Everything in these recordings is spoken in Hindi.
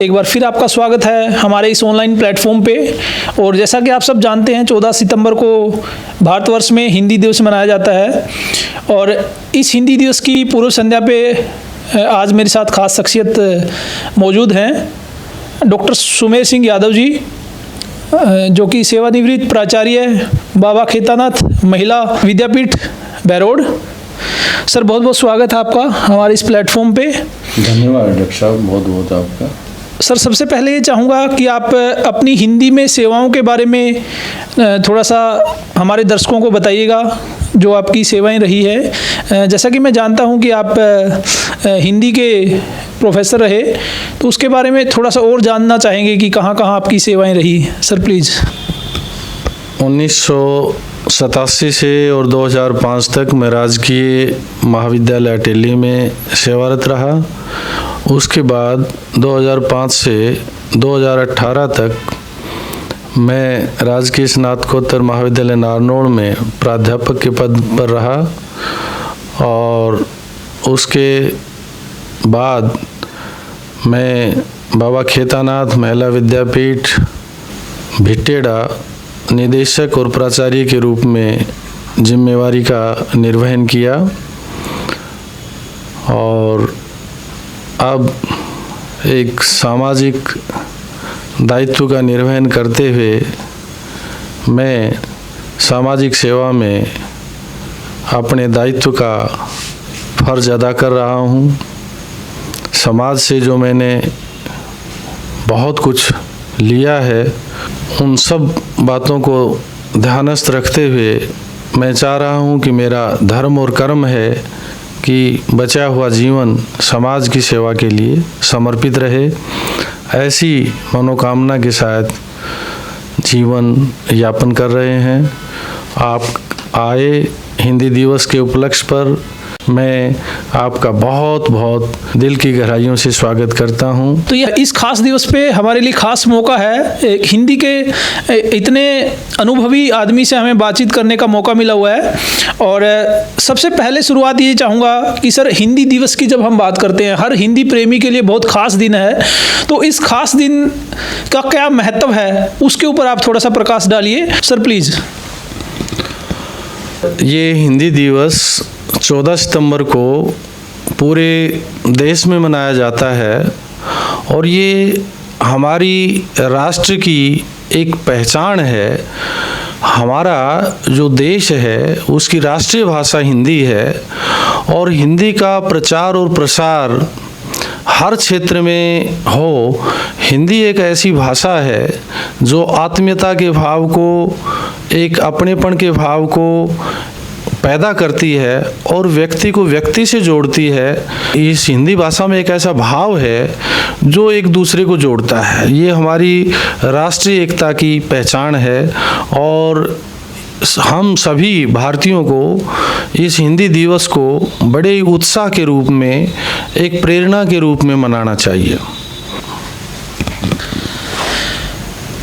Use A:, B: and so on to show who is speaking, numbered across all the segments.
A: एक बार फिर आपका स्वागत है हमारे इस ऑनलाइन प्लेटफॉर्म पे। और जैसा कि आप सब जानते हैं 14 सितंबर को भारतवर्ष में हिंदी दिवस मनाया जाता है। और इस हिंदी दिवस की पूर्व संध्या पे आज मेरे साथ खास शख्सियत मौजूद हैं, डॉक्टर सुमेर सिंह यादव जी, जो कि सेवानिवृत्त प्राचार्य बाबा खेतानाथ महिला विद्यापीठ बैरोड। सर बहुत बहुत स्वागत है आपका हमारे इस प्लेटफॉर्म पे।
B: धन्यवाद डॉक्टर साहब, बहुत बहुत आपका।
A: सर सबसे पहले ये चाहूँगा कि आप अपनी हिंदी में सेवाओं के बारे में थोड़ा सा हमारे दर्शकों को बताइएगा, जो आपकी सेवाएं रही है। जैसा कि मैं जानता हूँ कि आप हिंदी के प्रोफेसर रहे, तो उसके बारे में थोड़ा सा और जानना चाहेंगे कि कहाँ कहाँ आपकी सेवाएं रही। Sir please.
B: 1987 से और 2005 तक मैं राजकीय महाविद्यालय अटेली में सेवारत रहा। उसके बाद 2005 से 2018 तक मैं राजकीय स्नातकोत्तर महाविद्यालय नारनौल में प्राध्यापक के पद पर रहा। और उसके बाद मैं बाबा खेतानाथ महिला विद्यापीठ भिटेड़ा निदेशक और प्राचार्य के रूप में जिम्मेवारी का निर्वहन किया। और अब एक सामाजिक दायित्व का निर्वहन करते हुए मैं सामाजिक सेवा में अपने दायित्व का फर्ज अदा कर रहा हूँ। समाज से जो मैंने बहुत कुछ लिया है, उन सब बातों को ध्यानस्थ रखते हुए मैं चाह रहा हूँ कि मेरा धर्म और कर्म है कि बचा हुआ जीवन समाज की सेवा के लिए समर्पित रहे। ऐसी मनोकामना के साथ जीवन यापन कर रहे हैं। आप आए हिंदी दिवस के उपलक्ष्य पर मैं आपका बहुत बहुत दिल की गहराइयों से स्वागत करता हूं।
A: तो यह इस खास दिवस पे हमारे लिए खास मौका है। हिंदी के इतने अनुभवी आदमी से हमें बातचीत करने का मौका मिला हुआ है। और सबसे पहले शुरुआत ये चाहूँगा कि सर, हिंदी दिवस की जब हम बात करते हैं, हर हिंदी प्रेमी के लिए बहुत खास दिन है। तो इस खास दिन का क्या महत्व है, उसके ऊपर आप थोड़ा सा प्रकाश डालिए सर प्लीज़।
B: ये हिंदी दिवस 14 सितंबर को पूरे देश में मनाया जाता है और ये हमारी राष्ट्र की एक पहचान है। हमारा जो देश है उसकी राष्ट्रीय भाषा हिंदी है और हिंदी का प्रचार और प्रसार हर क्षेत्र में हो। हिंदी एक ऐसी भाषा है जो आत्मीयता के भाव को, एक अपनेपन के भाव को पैदा करती है और व्यक्ति को व्यक्ति से जोड़ती है। इस हिंदी भाषा में एक ऐसा भाव है जो एक दूसरे को जोड़ता है। ये हमारी राष्ट्रीय एकता की पहचान है और हम सभी भारतीयों को इस हिंदी दिवस को बड़े ही उत्साह के रूप में, एक प्रेरणा के रूप में मनाना चाहिए।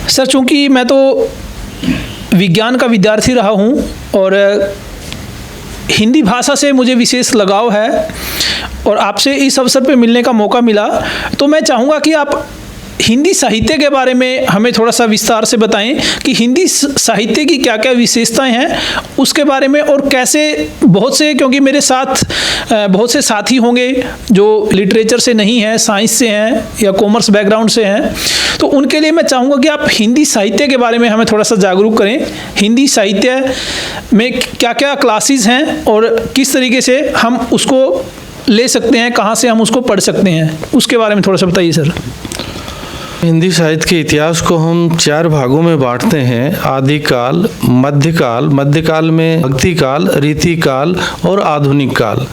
A: सर, चूँकि मैं तो विज्ञान का विद्यार्थी रहा हूँ और हिंदी भाषा से मुझे विशेष लगाव है और आपसे इस अवसर पे मिलने का मौका मिला, तो मैं चाहूँगा कि आप हिंदी साहित्य के बारे में हमें थोड़ा सा विस्तार से बताएं कि हिंदी साहित्य की क्या क्या विशेषताएं हैं उसके बारे में। और कैसे बहुत से, क्योंकि मेरे साथ बहुत से साथी होंगे जो लिटरेचर से नहीं हैं, साइंस से हैं या कॉमर्स बैकग्राउंड से हैं, तो उनके लिए मैं चाहूँगा कि आप हिंदी साहित्य के बारे में हमें थोड़ा सा जागरूक करें। हिंदी साहित्य में क्या क्या क्लासेस हैं और किस तरीके से हम उसको ले सकते हैं, कहाँ से हम उसको पढ़ सकते हैं, उसके बारे में थोड़ा सा बताइए सर।
B: हिंदी साहित्य के इतिहास को हम 4 भागों में बांटते हैं: आदिकाल, मध्यकाल में भक्तिकाल, रीतिकाल और आधुनिक काल।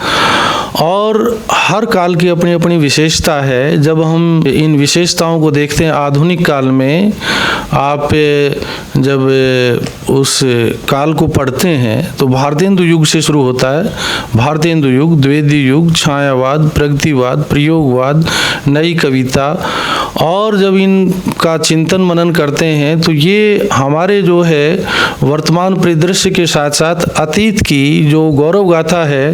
B: और हर काल की अपनी अपनी विशेषता है। जब हम इन विशेषताओं को देखते हैं, आधुनिक काल में आप जब उस काल को पढ़ते हैं तो भारतेंदु युग से शुरू होता है। भारतेंदु युग, द्विवेदी युग, छायावाद, प्रगतिवाद, प्रयोगवाद, नई कविता। और जब इनका चिंतन मनन करते हैं तो ये हमारे जो है वर्तमान परिदृश्य के साथ साथ अतीत की जो गौरव गाथा है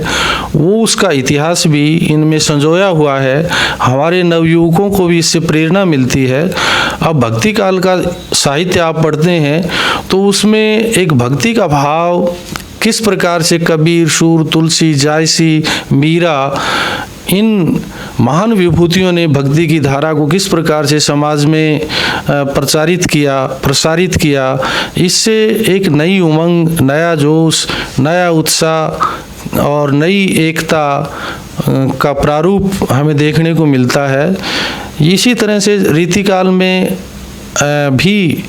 B: वो उसका इतिहास भी इनमें संजोया हुआ है। हमारे नवयुवकों को भी इससे प्रेरणा मिलती है। अब भक्ति काल का साहित्य आप पढ़ते हैं तो उसमें एक भक्ति का भाव किस प्रकार से कबीर, शूर, तुलसी, जायसी, मीरा, इन महान विभूतियों ने भक्ति की धारा को किस प्रकार से समाज में प्रसारित किया, इससे एक नई उमंग, नया जोश, नया उत्साह और नई एकता का प्रारूप हमें देखने को मिलता है। इसी तरह से रीतिकाल में भी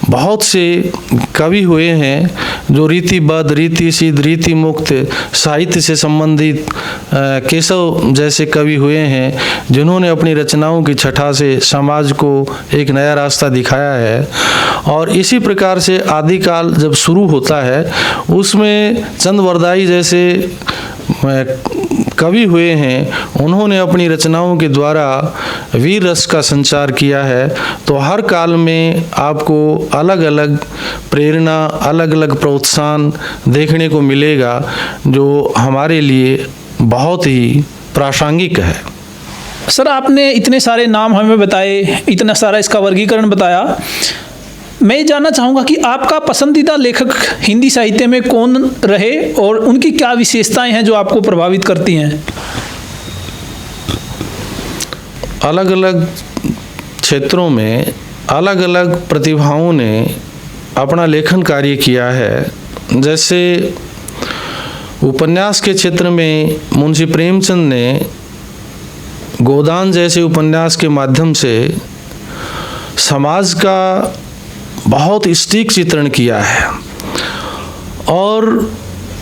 B: बहुत से कवि हुए हैं जो रीतिबद्ध, रीति सिद्ध, रीति मुक्त साहित्य से संबंधित केशव जैसे कवि हुए हैं जिन्होंने अपनी रचनाओं की छटा से समाज को एक नया रास्ता दिखाया है। और इसी प्रकार से आदिकाल जब शुरू होता है उसमें चंद्रवरदाई जैसे कवि हुए हैं, उन्होंने अपनी रचनाओं के द्वारा वीर रस का संचार किया है। तो हर काल में आपको अलग अलग प्रेरणा, अलग अलग प्रोत्साहन देखने को मिलेगा जो हमारे लिए बहुत ही प्रासंगिक है।
A: सर, आपने इतने सारे नाम हमें बताए, इतना सारा इसका वर्गीकरण बताया। मैं ये जानना चाहूँगा कि आपका पसंदीदा लेखक हिंदी साहित्य में कौन रहे और उनकी क्या विशेषताएं हैं जो आपको प्रभावित करती हैं?
B: अलग अलग क्षेत्रों में अलग अलग प्रतिभाओं ने अपना लेखन कार्य किया है। जैसे उपन्यास के क्षेत्र में मुंशी प्रेमचंद ने गोदान जैसे उपन्यास के माध्यम से समाज का बहुत सटीक चित्रण किया है। और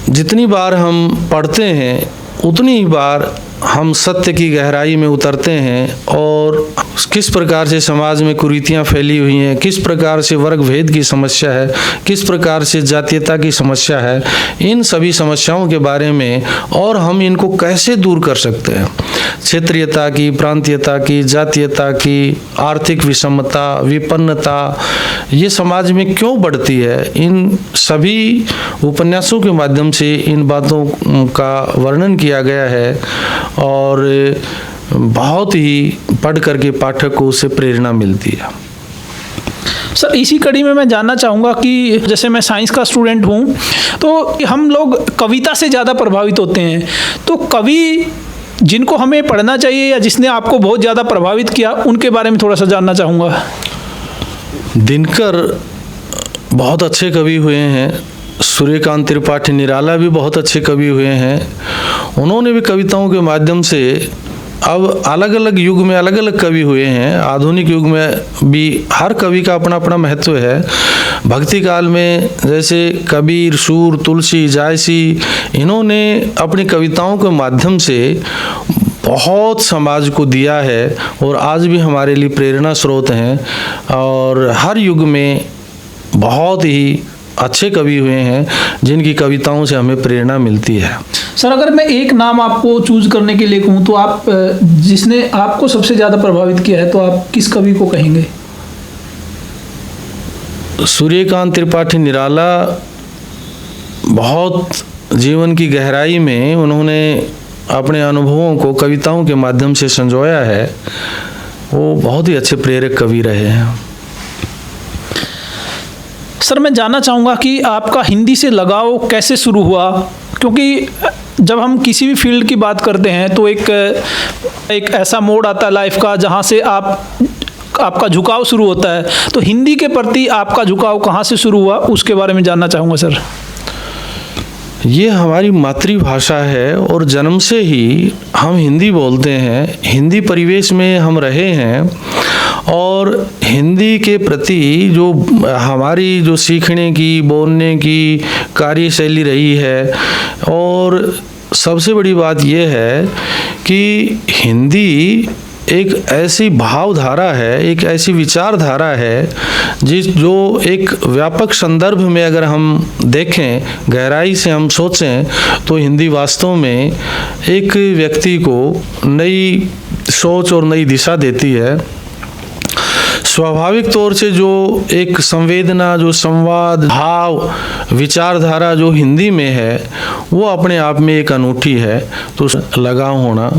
B: जितनी बार हम पढ़ते हैं उतनी ही बार हम सत्य की गहराई में उतरते हैं और किस प्रकार से समाज में कुरीतियाँ फैली हुई हैं, किस प्रकार से वर्ग भेद की समस्या है, किस प्रकार से जातीयता की समस्या है, इन सभी समस्याओं के बारे में और हम इनको कैसे दूर कर सकते हैं। क्षेत्रीयता की, प्रांतीयता की, जातीयता की, आर्थिक विषमता, विपन्नता ये समाज में क्यों बढ़ती है, इन सभी उपन्यासों के माध्यम से इन बातों का वर्णन किया गया है और बहुत ही पढ़ करके पाठक को उससे प्रेरणा मिलती है।
A: सर, इसी कड़ी में मैं जानना चाहूँगा कि जैसे मैं साइंस का स्टूडेंट हूँ तो हम लोग कविता से ज़्यादा प्रभावित होते हैं, तो कवि जिनको हमें पढ़ना चाहिए या जिसने आपको बहुत ज़्यादा प्रभावित किया उनके बारे में थोड़ा सा जानना चाहूँगा।
B: दिनकर बहुत अच्छे कवि हुए हैं, सूर्यकांत त्रिपाठी निराला भी बहुत अच्छे कवि हुए हैं। उन्होंने भी कविताओं के माध्यम से अब अलग अलग युग में अलग अलग कवि हुए हैं। आधुनिक युग में भी हर कवि का अपना अपना महत्व है। भक्ति काल में जैसे कबीर, शूर, तुलसी, जायसी, इन्होंने अपनी कविताओं के माध्यम से बहुत समाज को दिया है और आज भी हमारे लिए प्रेरणा स्रोत हैं। और हर युग में बहुत ही अच्छे कवि हुए हैं जिनकी कविताओं से हमें प्रेरणा मिलती है।
A: सर, अगर मैं एक नाम आपको चूज करने के लिए कहूँ तो आप जिसने आपको सबसे ज़्यादा प्रभावित किया है तो आप किस कवि को कहेंगे?
B: सूर्यकांत त्रिपाठी निराला बहुत जीवन की गहराई में उन्होंने अपने अनुभवों को कविताओं के माध्यम से संजोया है। वो बहुत ही अच्छे प्रेरक कवि रहे हैं।
A: सर, मैं जानना चाहूँगा कि आपका हिंदी से लगाव कैसे शुरू हुआ, क्योंकि जब हम किसी भी फील्ड की बात करते हैं तो एक ऐसा मोड़ आता है लाइफ का जहाँ से आपका झुकाव शुरू होता है। तो हिंदी के प्रति आपका झुकाव कहाँ से शुरू हुआ उसके बारे में जानना चाहूँगा सर।
B: ये हमारी मातृभाषा है और जन्म से ही हम हिंदी बोलते हैं, हिंदी परिवेश में हम रहे हैं और हिंदी के प्रति जो हमारी जो सीखने की, बोलने की कार्यशैली रही है। और सबसे बड़ी बात यह है कि हिंदी एक ऐसी भावधारा है, एक ऐसी विचारधारा है जो एक व्यापक संदर्भ में अगर हम देखें, गहराई से हम सोचें तो हिंदी वास्तव में एक व्यक्ति को नई सोच और नई दिशा देती है। स्वाभाविक तौर से जो एक संवेदना, जो संवाद, भाव, विचारधारा जो हिंदी में है वो अपने आप में एक अनूठी है, तो लगाव होना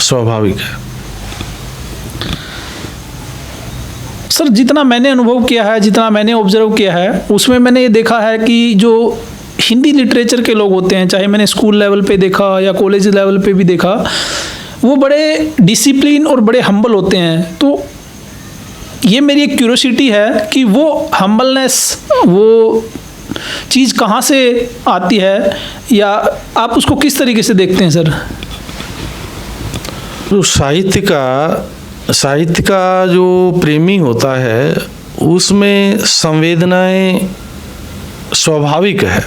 B: स्वाभाविक है।
A: सर, जितना मैंने अनुभव किया है, जितना मैंने ऑब्जर्व किया है, उसमें मैंने ये देखा है कि जो हिंदी लिटरेचर के लोग होते हैं, चाहे मैंने स्कूल लेवल पे देखा या कॉलेज लेवल पे भी देखा, वो बड़े डिसिप्लिन और बड़े हम्बल होते हैं। तो ये मेरी एक क्यूरियोसिटी है कि वो हम्बलनेस, वो चीज़ कहाँ से आती है, या आप उसको किस तरीके से देखते हैं सर?
B: जो साहित्य का जो प्रेमी होता है उसमें संवेदनाएं स्वाभाविक है,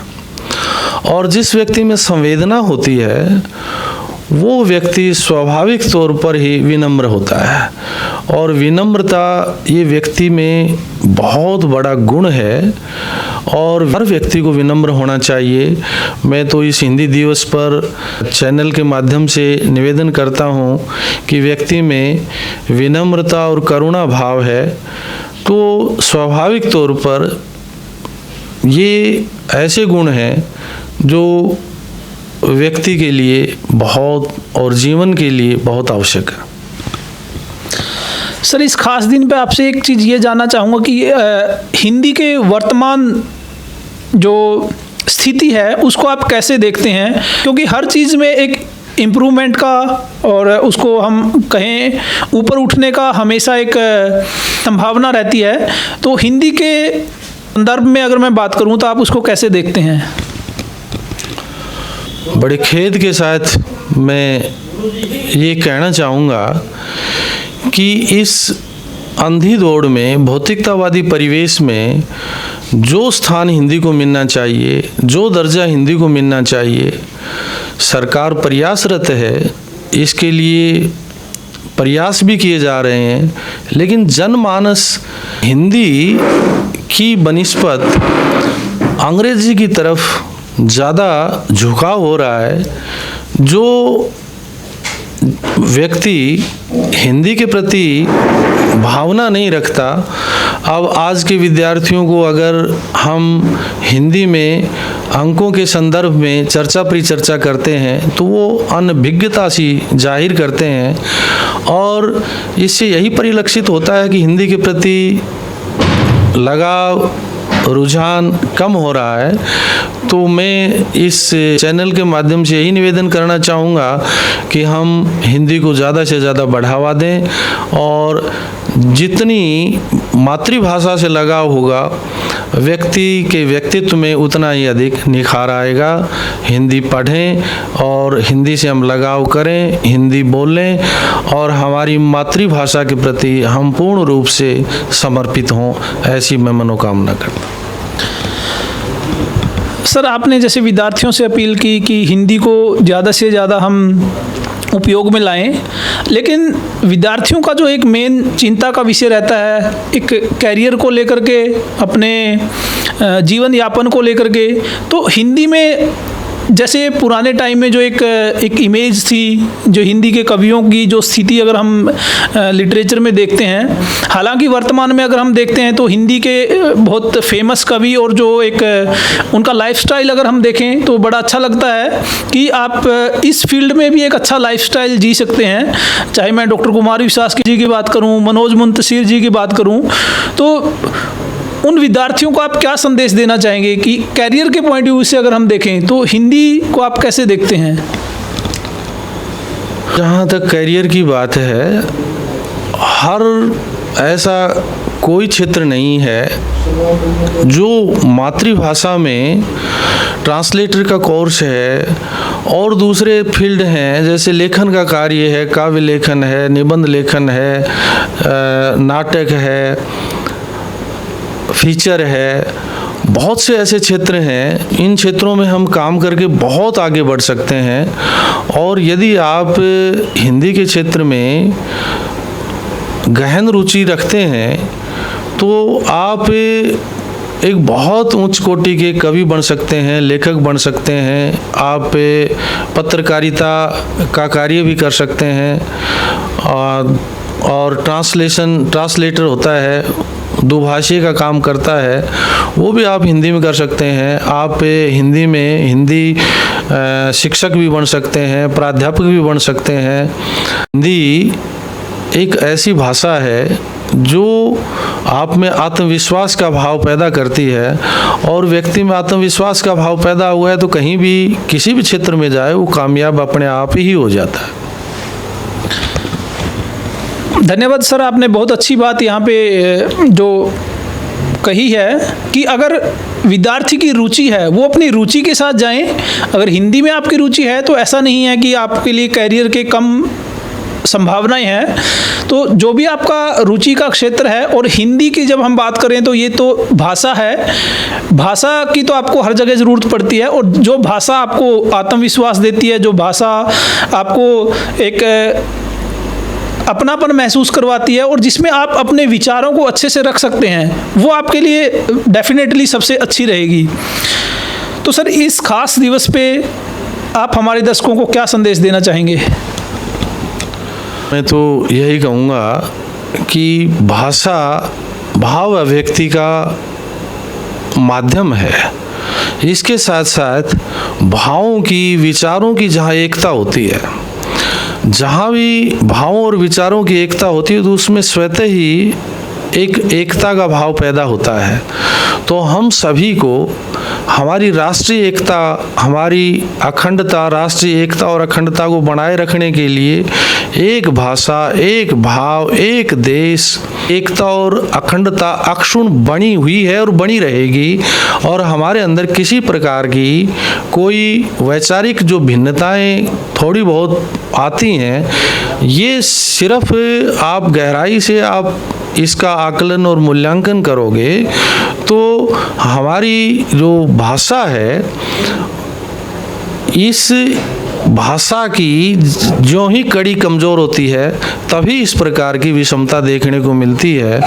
B: और जिस व्यक्ति में संवेदना होती है वो व्यक्ति स्वाभाविक तौर पर ही विनम्र होता है, और विनम्रता ये व्यक्ति में बहुत बड़ा गुण है और हर व्यक्ति को विनम्र होना चाहिए। मैं तो इस हिंदी दिवस पर चैनल के माध्यम से निवेदन करता हूँ कि व्यक्ति में विनम्रता और करुणा भाव है तो स्वाभाविक तौर पर ये ऐसे गुण हैं जो व्यक्ति के लिए बहुत और जीवन के लिए बहुत आवश्यक है।
A: सर, इस खास दिन पे आपसे एक चीज़ ये जानना चाहूँगा कि हिंदी के वर्तमान जो स्थिति है उसको आप कैसे देखते हैं, क्योंकि हर चीज़ में एक इम्प्रूवमेंट का और उसको हम कहें ऊपर उठने का हमेशा एक संभावना रहती है। तो हिंदी के संदर्भ में अगर मैं बात करूँ तो आप उसको कैसे देखते हैं?
B: बड़े खेद के साथ मैं ये कहना चाहूँगा कि इस अंधी दौड़ में, भौतिकतावादी परिवेश में जो स्थान हिंदी को मिलना चाहिए, जो दर्जा हिंदी को मिलना चाहिए, सरकार प्रयासरत है, इसके लिए प्रयास भी किए जा रहे हैं, लेकिन जनमानस हिंदी की बनिस्पत अंग्रेजी की तरफ ज़्यादा झुकाव हो रहा है। जो व्यक्ति हिंदी के प्रति भावना नहीं रखता, अब आज के विद्यार्थियों को अगर हम हिंदी में अंकों के संदर्भ में चर्चा परिचर्चा करते हैं तो वो अनभिज्ञता सी जाहिर करते हैं, और इससे यही परिलक्षित होता है कि हिंदी के प्रति लगाव, रुझान कम हो रहा है। तो मैं इस चैनल के माध्यम से यही निवेदन करना चाहूँगा कि हम हिंदी को ज़्यादा से ज़्यादा बढ़ावा दें, और जितनी मातृभाषा से लगाव होगा व्यक्ति के व्यक्तित्व में उतना ही अधिक निखार आएगा। हिंदी पढ़ें और हिंदी से हम लगाव करें, हिंदी बोलें और हमारी मातृभाषा के प्रति हम पूर्ण रूप से समर्पित हों, ऐसी मैं मनोकामना करता हूँ।
A: सर, आपने जैसे विद्यार्थियों से अपील की कि हिंदी को ज़्यादा से ज़्यादा हम उपयोग में लाएं, लेकिन विद्यार्थियों का जो एक मेन चिंता का विषय रहता है एक कैरियर को लेकर के, अपने जीवन यापन को लेकर के, तो हिंदी में जैसे पुराने टाइम में जो एक इमेज थी, जो हिंदी के कवियों की जो स्थिति अगर हम लिटरेचर में देखते हैं, हालांकि वर्तमान में अगर हम देखते हैं तो हिंदी के बहुत फेमस कवि और जो एक उनका लाइफस्टाइल अगर हम देखें तो बड़ा अच्छा लगता है कि आप इस फील्ड में भी एक अच्छा लाइफस्टाइल जी सकते हैं। चाहे मैं डॉक्टर कुमार विश्वास जी की बात करूँ, मनोज मुंतशिर जी की बात करूँ, तो उन विद्यार्थियों को आप क्या संदेश देना चाहेंगे कि कैरियर के पॉइंट ऑफ व्यू से अगर हम देखें तो हिंदी को आप कैसे देखते हैं?
B: जहाँ तक कैरियर की बात है, हर ऐसा कोई क्षेत्र नहीं है जो मातृभाषा में ट्रांसलेटर का कोर्स है और दूसरे फील्ड हैं जैसे लेखन का कार्य है, काव्य लेखन है, निबंध लेखन है, नाटक है, फीचर है, बहुत से ऐसे क्षेत्र हैं। इन क्षेत्रों में हम काम करके बहुत आगे बढ़ सकते हैं, और यदि आप हिंदी के क्षेत्र में गहन रुचि रखते हैं तो आप एक बहुत उच्च कोटि के कवि बन सकते हैं, लेखक बन सकते हैं, आप पत्रकारिता का कार्य भी कर सकते हैं, और और ट्रांसलेटर होता है, दुभाषी का काम करता है, वो भी आप हिंदी में कर सकते हैं। आप हिंदी शिक्षक भी बन सकते हैं, प्राध्यापक भी बन सकते हैं। हिंदी एक ऐसी भाषा है जो आप में आत्मविश्वास का भाव पैदा करती है, और व्यक्ति में आत्मविश्वास का भाव पैदा हुआ है तो कहीं भी किसी भी क्षेत्र में जाए वो कामयाब अपने आप ही हो जाता है।
A: धन्यवाद सर, आपने बहुत अच्छी बात यहाँ पे जो कही है कि अगर विद्यार्थी की रुचि है वो अपनी रुचि के साथ जाएं। अगर हिंदी में आपकी रुचि है तो ऐसा नहीं है कि आपके लिए कैरियर के कम संभावनाएं हैं। तो जो भी आपका रुचि का क्षेत्र है, और हिंदी की जब हम बात करें तो ये तो भाषा है, भाषा की तो आपको हर जगह ज़रूरत पड़ती है। और जो भाषा आपको आत्मविश्वास देती है, जो भाषा आपको एक अपनापन महसूस करवाती है, और जिसमें आप अपने विचारों को अच्छे से रख सकते हैं, वो आपके लिए डेफिनेटली सबसे अच्छी रहेगी। तो सर, इस खास दिवस पे आप हमारे दर्शकों को क्या संदेश देना चाहेंगे?
B: मैं तो यही कहूँगा कि भाषा भाव अभिव्यक्ति का माध्यम है। इसके साथ साथ भावों की, विचारों की जहाँ एकता होती है, जहाँ भी भावों और विचारों की एकता होती है तो उसमें स्वतः ही एक एकता का भाव पैदा होता है। तो हम सभी को हमारी राष्ट्रीय एकता, हमारी अखंडता, राष्ट्रीय एकता और अखंडता को बनाए रखने के लिए एक भाषा, एक भाव, एक देश, एकता और अखंडता अक्षुण्ण बनी हुई है और बनी रहेगी। और हमारे अंदर किसी प्रकार की कोई वैचारिक जो भिन्नताएं थोड़ी बहुत आती हैं, ये सिर्फ आप गहराई से आप इसका आकलन और मूल्यांकन करोगे तो हमारी जो भाषा है, इस भाषा की जो ही कड़ी कमज़ोर होती है तभी इस प्रकार की विषमता देखने को मिलती है।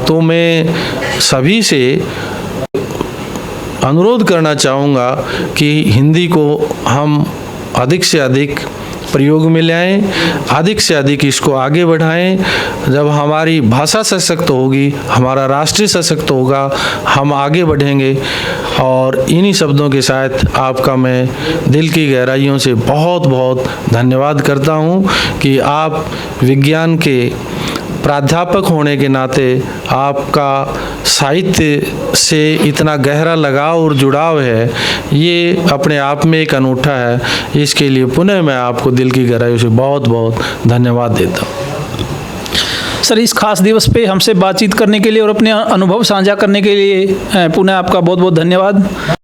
B: तो मैं सभी से अनुरोध करना चाहूँगा कि हिंदी को हम अधिक से अधिक प्रयोग में लाएं, अधिक से अधिक इसको आगे बढ़ाएं। जब हमारी भाषा सशक्त होगी, हमारा राष्ट्र सशक्त होगा, हम आगे बढ़ेंगे। और इन्हीं शब्दों के साथ आपका मैं दिल की गहराइयों से बहुत बहुत धन्यवाद करता हूं कि आप विज्ञान के प्राध्यापक होने के नाते आपका साहित्य से इतना गहरा लगाव और जुड़ाव है, ये अपने आप में एक अनूठा है। इसके लिए पुनः मैं आपको दिल की गहराइयों से बहुत बहुत धन्यवाद देता हूँ।
A: सर, इस खास दिवस पे हमसे बातचीत करने के लिए और अपने अनुभव साझा करने के लिए पुनः आपका बहुत बहुत धन्यवाद।